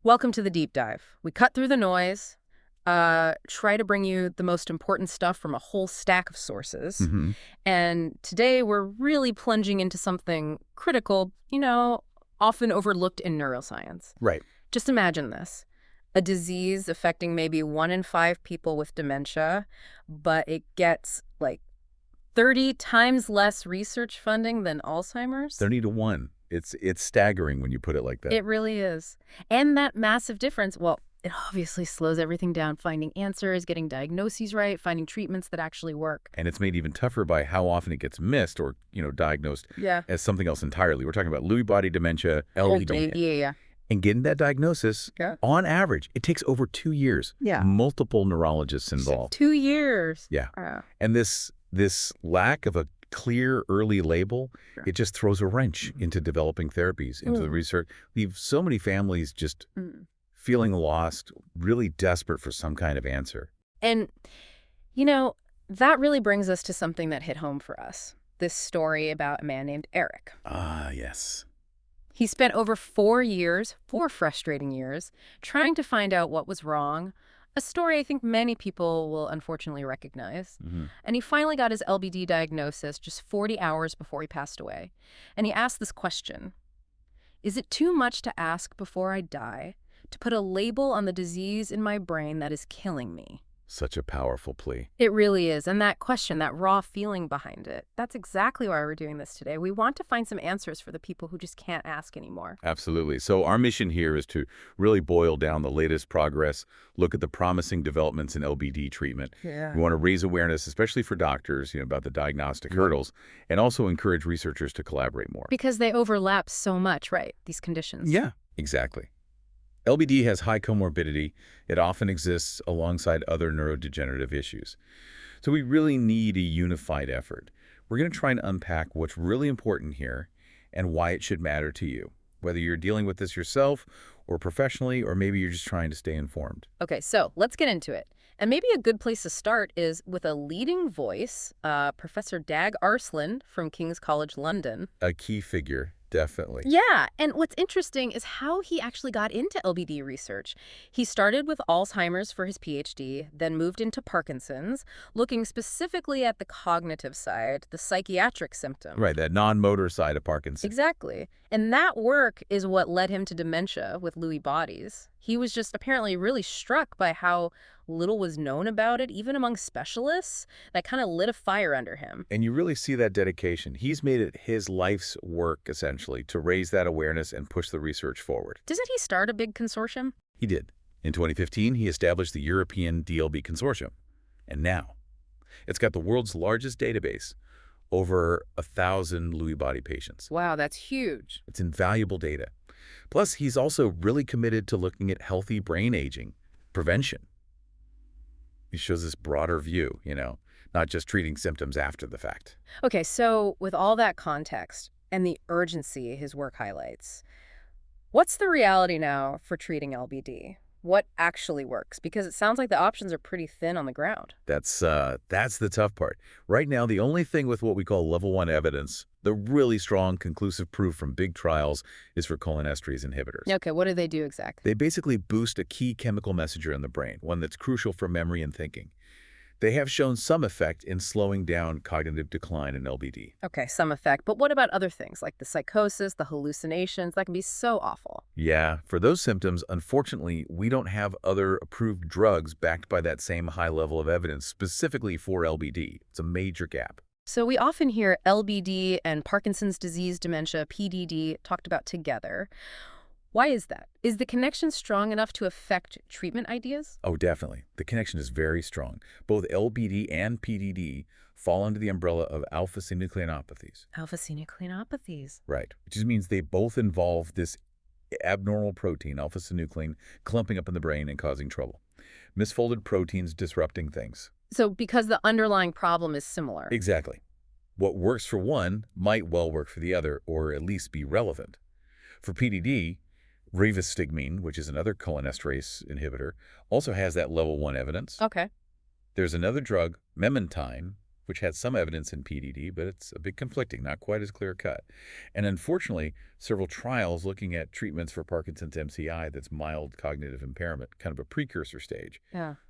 Welcome to the deep dive. We cut through the noise, try to bring you the most important stuff from a whole stack of sources. Hmm. And today we're really plunging into something critical, often overlooked in neuroscience. Right. Just imagine this. A disease affecting maybe 1 in 5 people with dementia, but it gets like 30 times less research funding than Alzheimer's. 30 to 1. It's staggering when you put it like that. It really is. And that massive difference, well, it obviously slows everything down, finding answers, getting diagnoses right, finding treatments that actually work. And it's made even tougher by how often it gets missed or, diagnosed Yeah. as something else entirely. We're talking about Lewy body dementia, LBD. Yeah. And getting that diagnosis, Yeah. on average, it takes over 2 years. Yeah. Multiple neurologists involved. 2 years. Yeah. And this lack of a clear early label, Sure. it just throws a wrench into developing therapies, into the research. Leave so many families just feeling lost, really desperate for some kind of answer. And, that really brings us to something that hit home for us. This story about a man named Eric. Ah, yes. He spent over 4 years, 4 frustrating years, trying to find out what was wrong. A story I think many people will unfortunately recognize. And he finally got his LBD diagnosis just 40 hours before he passed away. And he asked this question: is it too much to ask before I die to put a label on the disease in my brain that is killing me? Such a powerful plea. It really is. And that question, that raw feeling behind it, that's exactly why we're doing this today. We want to find some answers for the people who just can't ask anymore. Absolutely. So our mission here is to really boil down the latest progress, look at the promising developments in LBD treatment. Yeah. We want to raise awareness, especially for doctors, about the diagnostic hurdles, and also encourage researchers to collaborate more. Because they overlap so much, right? These conditions. Yeah, exactly. LBD has high comorbidity. It often exists alongside other neurodegenerative issues. So we really need a unified effort. We're going to try and unpack what's really important here and why it should matter to you, whether you're dealing with this yourself or professionally, or maybe you're just trying to stay informed. Okay, so let's get into it. And maybe a good place to start is with a leading voice, Professor Dag Aarsland from King's College London. A key figure. Definitely. Yeah, and what's interesting is how he actually got into LBD research. He started with Alzheimer's for his PhD, then moved into Parkinson's, looking specifically at the cognitive side, the psychiatric symptom. Right, that non-motor side of Parkinson. Exactly. And that work is what led him to dementia with Lewy Bodies. He was just apparently really struck by how little was known about it, even among specialists. That kind of lit a fire under him. And you really see that dedication. He's made it his life's work, essentially, to raise that awareness and push the research forward. Doesn't he start a big consortium? He did. In 2015, he established the European DLB Consortium. And now, it's got the world's largest database, over 1,000 Lewy body patients. Wow, that's huge. It's invaluable data. Plus, he's also really committed to looking at healthy brain aging, prevention. He shows this broader view, not just treating symptoms after the fact. Okay, so with all that context and the urgency his work highlights, what's the reality now for treating LBD? What actually works? Because it sounds like the options are pretty thin on the ground. That's the tough part. Right now, the only thing with what we call level 1 evidence, the really strong, conclusive proof from big trials, is for cholinesterase inhibitors. Okay, what do they do exactly? They basically boost a key chemical messenger in the brain, one that's crucial for memory and thinking. They have shown some effect in slowing down cognitive decline in LBD. Okay, some effect. But what about other things, like the psychosis, the hallucinations? That can be so awful. Yeah, for those symptoms, unfortunately, we don't have other approved drugs backed by that same high level of evidence specifically for LBD. It's a major gap. So we often hear LBD and Parkinson's disease dementia, PDD, talked about together. Why is that? Is the connection strong enough to affect treatment ideas? Oh, definitely. The connection is very strong. Both LBD and PDD fall under the umbrella of alpha-synucleinopathies. Alpha-synucleinopathies. Right, which just means they both involve this abnormal protein, alpha-synuclein, clumping up in the brain and causing trouble. Misfolded proteins disrupting things. So because the underlying problem is similar. Exactly. What works for one might well work for the other, or at least be relevant. For PDD, rivastigmine, which is another cholinesterase inhibitor, also has that level 1 evidence. Okay. There's another drug, memantine, which had some evidence in PDD, but it's a bit conflicting, not quite as clear-cut. And unfortunately, several trials looking at treatments for Parkinson's MCI, that's mild cognitive impairment, kind of a precursor stage,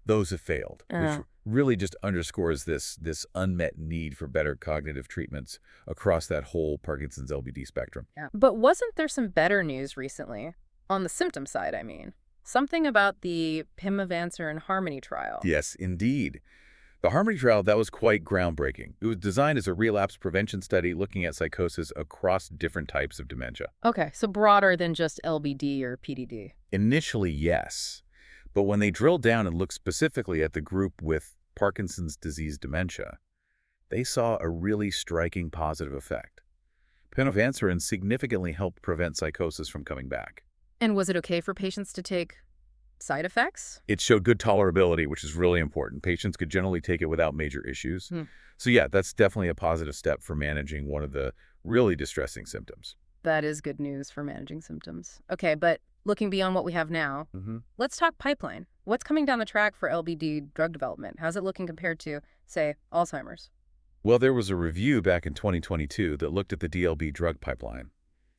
those have failed, which really just underscores this unmet need for better cognitive treatments across that whole Parkinson's LBD spectrum. But wasn't there some better news recently? On the symptom side, I mean. Something about the Pimavanserin Harmony trial. Yes, indeed. The Harmony trial, that was quite groundbreaking. It was designed as a relapse prevention study looking at psychosis across different types of dementia. Okay, so broader than just LBD or PDD. Initially, yes. But when they drilled down and looked specifically at the group with Parkinson's disease dementia, they saw a really striking positive effect. Pimavanserin significantly helped prevent psychosis from coming back. And was it okay for patients to take side effects? It showed good tolerability, which is really important. Patients could generally take it without major issues. So yeah, that's definitely a positive step for managing one of the really distressing symptoms. That is good news for managing symptoms. Okay, but looking beyond what we have now, let's talk pipeline. What's coming down the track for LBD drug development? How's it looking compared to, say, Alzheimer's? Well, there was a review back in 2022 that looked at the DLB drug pipeline.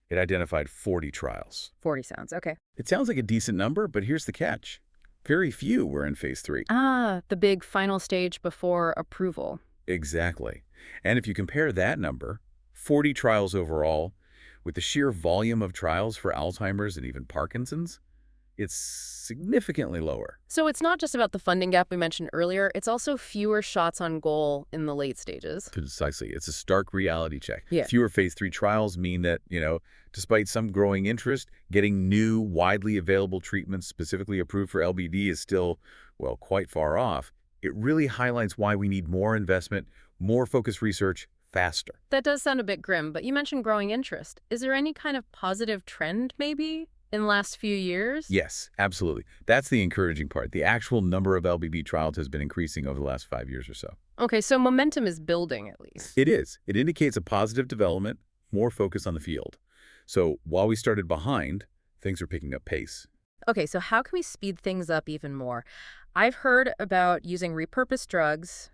It identified 40 trials. 40 sounds, okay. It sounds like a decent number, but here's the catch. Very few were in phase 3. Ah, the big final stage before approval. Exactly. And if you compare that number, 40 trials overall, with the sheer volume of trials for Alzheimer's and even Parkinson's, it's significantly lower. So it's not just about the funding gap we mentioned earlier, it's also fewer shots on goal in the late stages. Precisely. It's a stark reality check. Yeah. Fewer phase 3 trials mean that, despite some growing interest, getting new, widely available treatments specifically approved for LBD is still, well, quite far off. It really highlights why we need more investment, more focused research, faster. That does sound a bit grim, but you mentioned growing interest. Is there any kind of positive trend, maybe, in the last few years? Yes, absolutely. That's the encouraging part. The actual number of LBD trials has been increasing over the last 5 years or so. Okay, so momentum is building, at least. It is. It indicates a positive development, more focus on the field. So while we started behind, things are picking up pace. Okay, so how can we speed things up even more? I've heard about using repurposed drugs,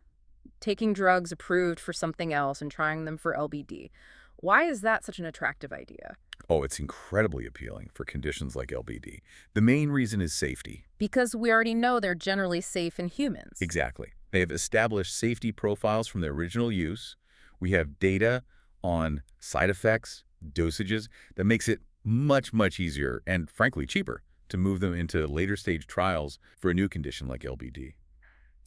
taking drugs approved for something else and trying them for LBD. Why is that such an attractive idea? Oh, it's incredibly appealing for conditions like LBD. The main reason is safety. Because we already know they're generally safe in humans. Exactly. They have established safety profiles from their original use. We have data on side effects, dosages, that makes it much, much easier and, frankly, cheaper to move them into later stage trials for a new condition like LBD.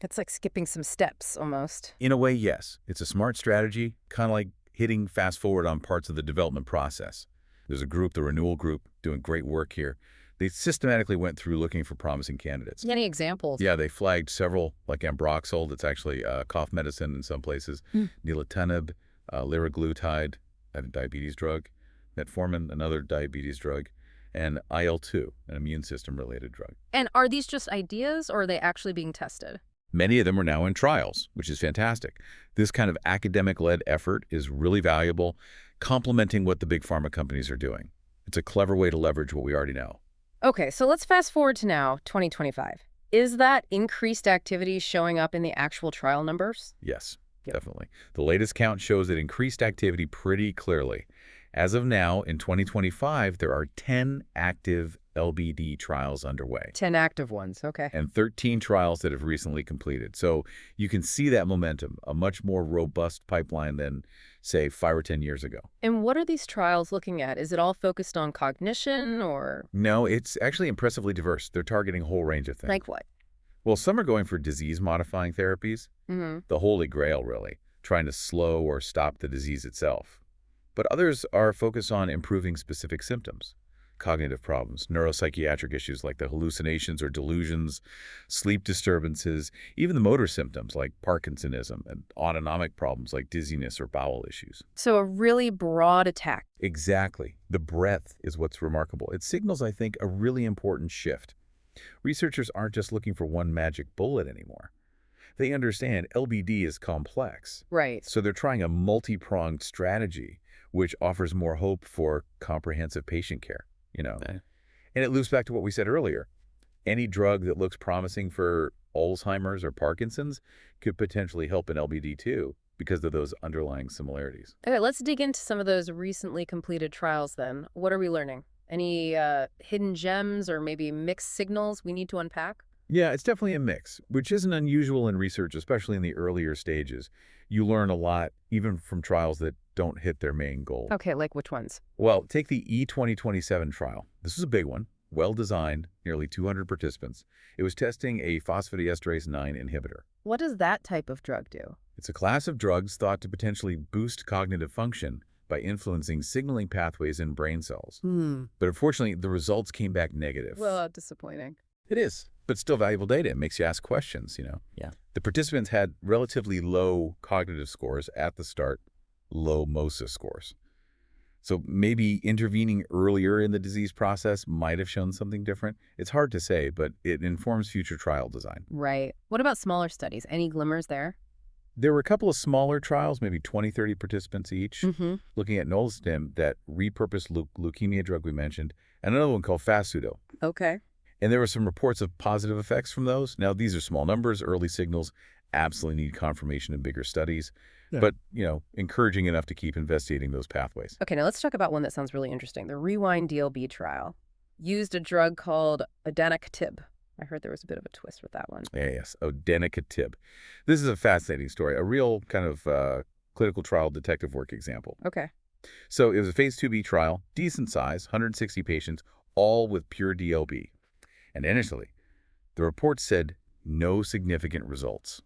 It's like skipping some steps, almost. In a way, yes. It's a smart strategy, kind of like hitting fast forward on parts of the development process. There's a group, the Renewal Group, doing great work here. They systematically went through looking for promising candidates. Any examples? Yeah, they flagged several, like ambroxol, that's actually cough medicine in some places, nilotinib, liraglutide, a diabetes drug, metformin, another diabetes drug, and IL-2, an immune system-related drug. And are these just ideas, or are they actually being tested? Many of them are now in trials, which is fantastic. This kind of academic-led effort is really valuable, complementing what the big pharma companies are doing. It's a clever way to leverage what we already know. Okay, so let's fast forward to now, 2025. Is that increased activity showing up in the actual trial numbers? Yes, definitely. The latest count shows that increased activity pretty clearly. As of now, in 2025, there are 10 active LBD trials underway. 10 active ones, okay. And 13 trials that have recently completed. So you can see that momentum, a much more robust pipeline than, say, 5 or 10 years ago. And what are these trials looking at? Is it all focused on cognition or? No, it's actually impressively diverse. They're targeting a whole range of things. Like what? Well, some are going for disease-modifying therapies, the holy grail, really, trying to slow or stop the disease itself. But others are focused on improving specific symptoms, cognitive problems, neuropsychiatric issues like the hallucinations or delusions, sleep disturbances, even the motor symptoms like Parkinsonism and autonomic problems like dizziness or bowel issues. So a really broad attack. Exactly. The breadth is what's remarkable. It signals, I think, a really important shift. Researchers aren't just looking for one magic bullet anymore. They understand LBD is complex. Right. So they're trying a multi-pronged strategy, which offers more hope for comprehensive patient care, And it loops back to what we said earlier. Any drug that looks promising for Alzheimer's or Parkinson's could potentially help in LBD too, because of those underlying similarities. Okay, let's dig into some of those recently completed trials then. What are we learning? Any hidden gems or maybe mixed signals we need to unpack? Yeah, it's definitely a mix, which isn't unusual in research, especially in the earlier stages. You learn a lot, even from trials that don't hit their main goal. Okay, like which ones? Well, take the E2027 trial. This is a big one, well-designed, nearly 200 participants. It was testing a phosphodiesterase 9 inhibitor. What does that type of drug do? It's a class of drugs thought to potentially boost cognitive function by influencing signaling pathways in brain cells. But unfortunately, the results came back negative. Well, disappointing. It is, but still valuable data. It makes you ask questions. Yeah. The participants had relatively low cognitive scores at the start, low MOSIS scores. So maybe intervening earlier in the disease process might have shown something different. It's hard to say, but it informs future trial design. Right. What about smaller studies? Any glimmers there? There were a couple of smaller trials, maybe 20, 30 participants each, looking at Nolstim, that repurposed leukemia drug we mentioned, and another one called Fasudo. Okay. And there were some reports of positive effects from those. Now, these are small numbers, early signals, absolutely need confirmation in bigger studies, but, encouraging enough to keep investigating those pathways. Okay, now let's talk about one that sounds really interesting. The Rewind DLB trial used a drug called odenacatinib. I heard there was a bit of a twist with that one. Yes, odenacatinib. This is a fascinating story, a real kind of clinical trial detective work example. Okay. So it was a phase 2b trial, decent size, 160 patients, all with pure DLB. And initially, the report said no significant results.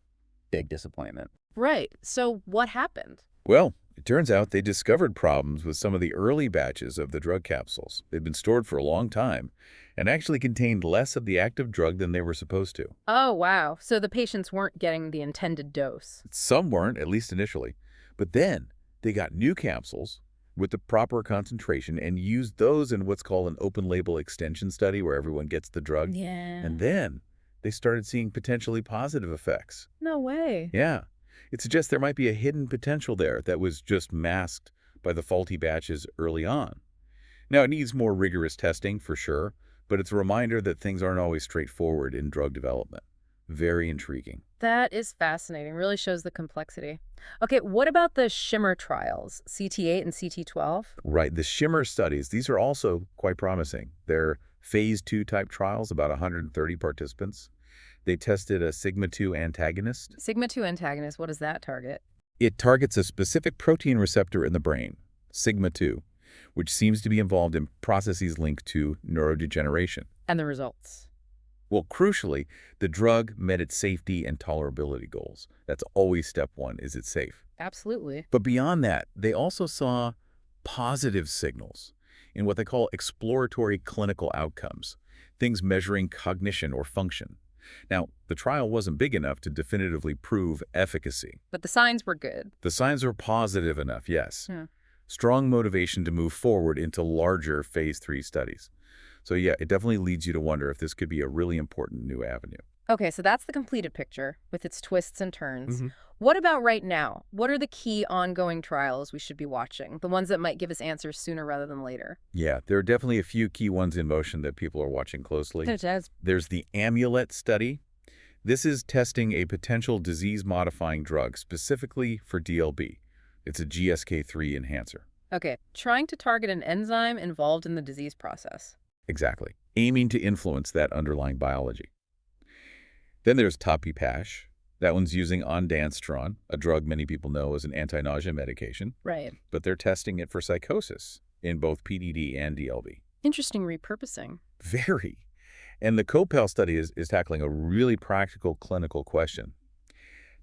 Big disappointment. Right. So what happened? Well, it turns out they discovered problems with some of the early batches of the drug capsules. They'd been stored for a long time and actually contained less of the active drug than they were supposed to. Oh, wow. So the patients weren't getting the intended dose. Some weren't, at least initially. But then they got new capsules with the proper concentration and used those in what's called an open-label extension study where everyone gets the drug. Yeah. And then they started seeing potentially positive effects. No way. Yeah. It suggests there might be a hidden potential there that was just masked by the faulty batches early on. Now, it needs more rigorous testing, for sure, but it's a reminder that things aren't always straightforward in drug development. Very intriguing. That is fascinating. Really shows the complexity. Okay, what about the SHIMMER trials, CT8 and CT12? Right. The SHIMMER studies, these are also quite promising. They're phase 2 type trials, about 130 participants. They tested a sigma-2 antagonist. Sigma-2 antagonist, what does that target? It targets a specific protein receptor in the brain, sigma-2, which seems to be involved in processes linked to neurodegeneration. And the results? Well, crucially, the drug met its safety and tolerability goals. That's always step one, is it safe? Absolutely. But beyond that, they also saw positive signals in what they call exploratory clinical outcomes, things measuring cognition or function. Now, the trial wasn't big enough to definitively prove efficacy. But the signs were good. The signs were positive enough, yes. Yeah. Strong motivation to move forward into larger phase 3 studies. So yeah, it definitely leads you to wonder if this could be a really important new avenue. Okay, so that's the completed picture with its twists and turns. What about right now? What are the key ongoing trials we should be watching? The ones that might give us answers sooner rather than later? Yeah, there are definitely a few key ones in motion that people are watching closely. Such as? There's the Amulet study. This is testing a potential disease-modifying drug specifically for DLB. It's a GSK3 enhancer. Okay, trying to target an enzyme involved in the disease process. Exactly. Aiming to influence that underlying biology. Then there's Topipash. That one's using ondansetron, a drug many people know as an anti-nausea medication. Right. But they're testing it for psychosis in both PDD and DLB. Interesting repurposing. Very. And the COPEL study is tackling a really practical clinical question.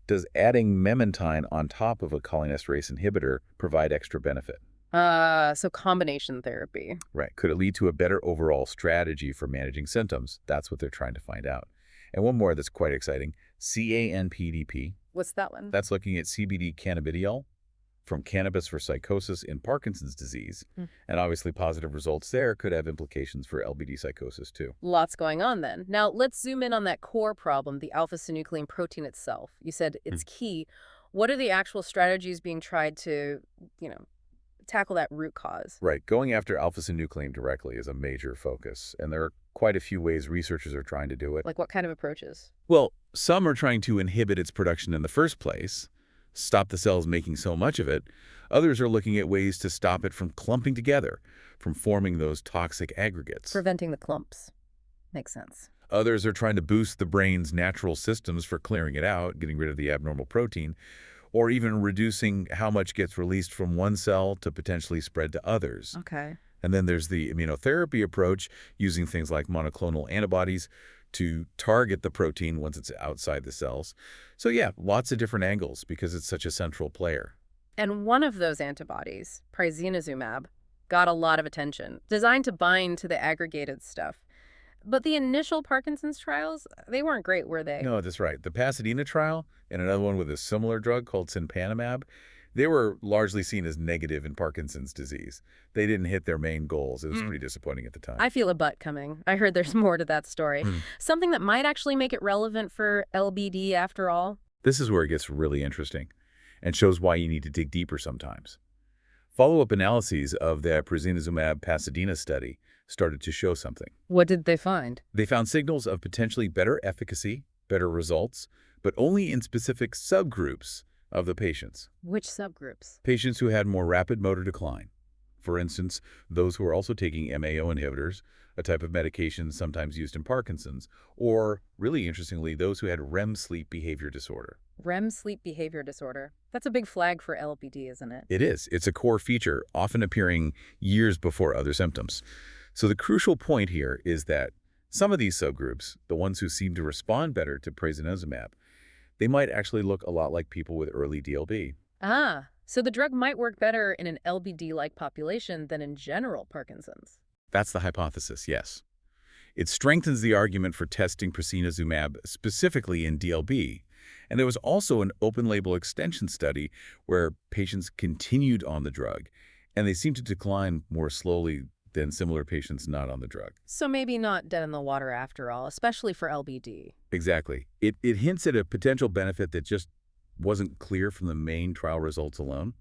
Does adding memantine on top of a cholinesterase inhibitor provide extra benefit? So combination therapy. Right. Could it lead to a better overall strategy for managing symptoms? That's what they're trying to find out. And one more that's quite exciting, CANPDP. What's that one? That's looking at CBD cannabidiol from cannabis for psychosis in Parkinson's disease. And obviously positive results there could have implications for LBD psychosis too. Lots going on then. Now let's zoom in on that core problem, the alpha-synuclein protein itself. You said it's key. What are the actual strategies being tried to, tackle that root cause? Right. Going after alpha-synuclein directly is a major focus, and there are quite a few ways researchers are trying to do it. Like what kind of approaches? Well, some are trying to inhibit its production in the first place. stop the cells making so much of it. Others are looking at ways to stop it from clumping together, from forming those toxic aggregates. Preventing the clumps. Makes sense. Others are trying to boost the brain's natural systems for clearing it out, getting rid of the abnormal protein, or even reducing how much gets released from one cell to potentially spread to others. Okay. And then there's the immunotherapy approach, using things like monoclonal antibodies to target the protein once it's outside the cells. So yeah, lots of different angles because it's such a central player. And one of those antibodies, prasinezumab, got a lot of attention, designed to bind to the aggregated stuff. But the initial Parkinson's trials, they weren't great, were they? No, that's right. The Pasadena trial and another one with a similar drug called cinpanemab, they were largely seen as negative in Parkinson's disease. They didn't hit their main goals. It was pretty disappointing at the time. I feel a but coming. I heard there's more to that story. Something that might actually make it relevant for LBD after all. This is where it gets really interesting and shows why you need to dig deeper sometimes. Follow-up analyses of the prasinezumab Pasadena study started to show something. What did they find? They found signals of potentially better efficacy, better results, but only in specific subgroups of the patients. Which subgroups? Patients who had more rapid motor decline. For instance, those who are also taking MAO inhibitors, a type of medication sometimes used in Parkinson's, or, really interestingly, those who had REM sleep behavior disorder. REM sleep behavior disorder. That's a big flag for LBD, isn't it? It is. It's a core feature, often appearing years before other symptoms. So the crucial point here is that some of these subgroups, the ones who seem to respond better to prasinezumab, they might actually look a lot like people with early DLB. Ah, so the drug might work better in an LBD-like population than in general Parkinson's. That's the hypothesis, yes. It strengthens the argument for testing prasinezumab specifically in DLB. And there was also an open-label extension study where patients continued on the drug, and they seemed to decline more slowly than similar patients not on the drug. So maybe not dead in the water after all, especially for LBD. Exactly. It hints at a potential benefit that just wasn't clear from the main trial results alone.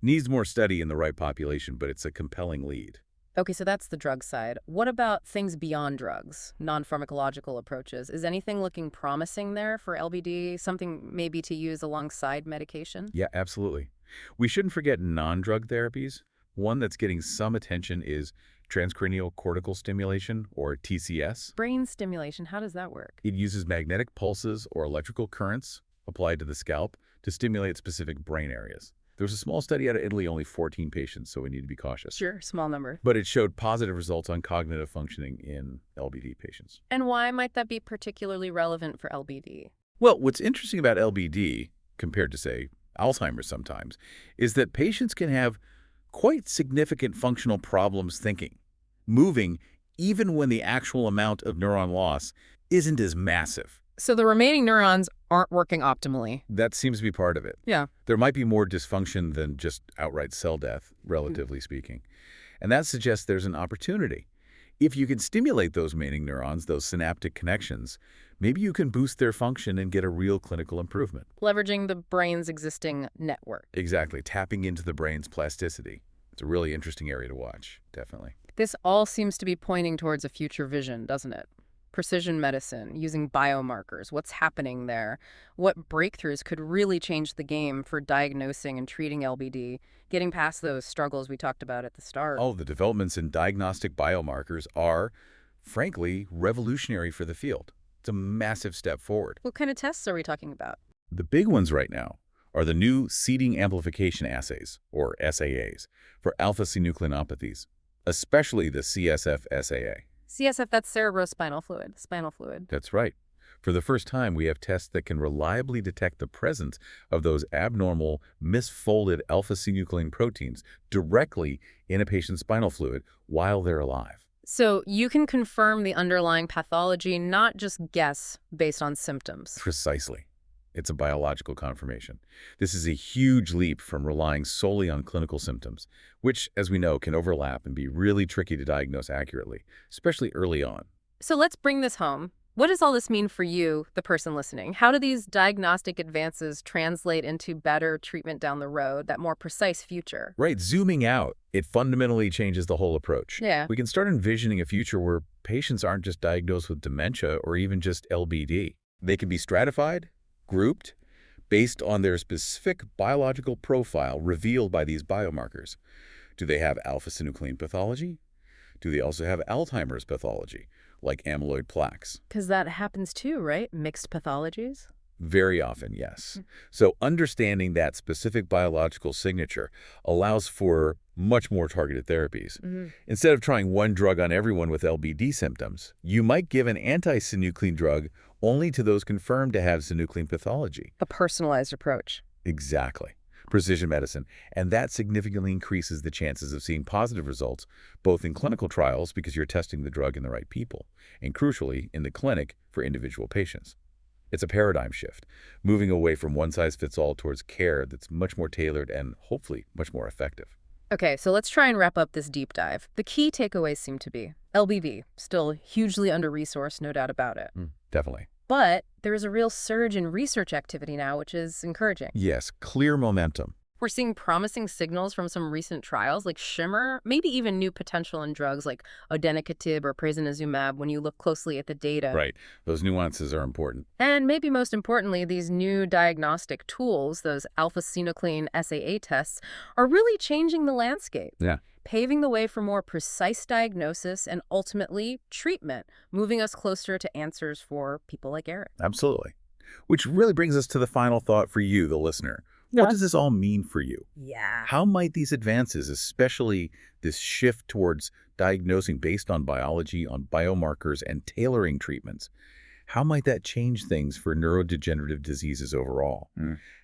Needs more study in the right population, but it's a compelling lead. Okay, so that's the drug side. What about things beyond drugs, non-pharmacological approaches? Is anything looking promising there for LBD, something maybe to use alongside medication? Yeah, absolutely. We shouldn't forget non-drug therapies. One that's getting some attention is transcranial cortical stimulation, or TCS. Brain stimulation, how does that work? It uses magnetic pulses or electrical currents applied to the scalp to stimulate specific brain areas. There was a small study out of Italy, only 14 patients, so we need to be cautious. Sure, small number. But it showed positive results on cognitive functioning in LBD patients. And why might that be particularly relevant for LBD? Well, what's interesting about LBD, compared to, say, Alzheimer's sometimes, is that patients can have quite significant functional problems thinking, moving, even when the actual amount of neuron loss isn't as massive. So the remaining neurons aren't working optimally. That seems to be part of it. Yeah. There might be more dysfunction than just outright cell death, relatively speaking. And that suggests there's an opportunity. If you can stimulate those remaining neurons, those synaptic connections, maybe you can boost their function and get a real clinical improvement. Leveraging the brain's existing network. Exactly. Tapping into the brain's plasticity. It's a really interesting area to watch, definitely. This all seems to be pointing towards a future vision, doesn't it? Precision medicine, using biomarkers, what's happening there, what breakthroughs could really change the game for diagnosing and treating LBD, getting past those struggles we talked about at the start. All the developments in diagnostic biomarkers are, frankly, revolutionary for the field. It's a massive step forward. What kind of tests are we talking about? The big ones right now are the new seeding amplification assays, or SAAs, for alpha-synucleinopathies, especially the CSF SAA. CSF, that's cerebrospinal fluid, spinal fluid. That's right. For the first time, we have tests that can reliably detect the presence of those abnormal, misfolded alpha-synuclein proteins directly in a patient's spinal fluid while they're alive. So you can confirm the underlying pathology, not just guess based on symptoms. Precisely. It's a biological confirmation. This is a huge leap from relying solely on clinical symptoms, which, as we know, can overlap and be really tricky to diagnose accurately, especially early on. So let's bring this home. What does all this mean for you, the person listening? How do these diagnostic advances translate into better treatment down the road, that more precise future? Right, zooming out, it fundamentally changes the whole approach. Yeah. We can start envisioning a future where patients aren't just diagnosed with dementia or even just LBD. They can be stratified, grouped, based on their specific biological profile revealed by these biomarkers. Do they have alpha-synuclein pathology? Do they also have Alzheimer's pathology, like amyloid plaques? Because that happens too, right? Mixed pathologies? Very often, yes. So understanding that specific biological signature allows for much more targeted therapies. Instead of trying one drug on everyone with LBD symptoms, you might give an anti-synuclein drug only to those confirmed to have synuclein pathology. A personalized approach. Exactly. Precision medicine. And that significantly increases the chances of seeing positive results, both in clinical trials because you're testing the drug in the right people, and crucially, in the clinic for individual patients. It's a paradigm shift, moving away from one-size-fits-all towards care that's much more tailored and, hopefully, much more effective. Okay, so let's try and wrap up this deep dive. The key takeaways seem to be LBV, still hugely under-resourced, no doubt about it. Definitely. But there is a real surge in research activity now, which is encouraging. Yes, clear momentum. We're seeing promising signals from some recent trials like Shimmer, maybe even new potential in drugs like odenacatab or prasinezumab when you look closely at the data. Right. Those nuances are important. And maybe most importantly, these new diagnostic tools, those alpha-synuclein SAA tests, are really changing the landscape. Yeah. Paving the way for more precise diagnosis and ultimately treatment, moving us closer to answers for people like Eric. Absolutely. Which really brings us to the final thought for you, the listener. What does this all mean for you? Yeah. How might these advances, especially this shift towards diagnosing based on biology, on biomarkers, and tailoring treatments, how might that change things for neurodegenerative diseases overall?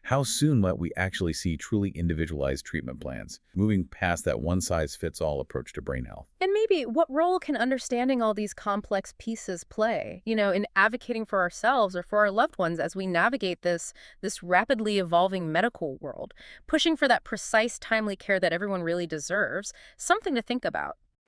How soon might we actually see truly individualized treatment plans, moving past that one-size-fits-all approach to brain health? And maybe what role can understanding all these complex pieces play, in advocating for ourselves or for our loved ones as we navigate this rapidly evolving medical world, pushing for that precise, timely care that everyone really deserves? Something to think about.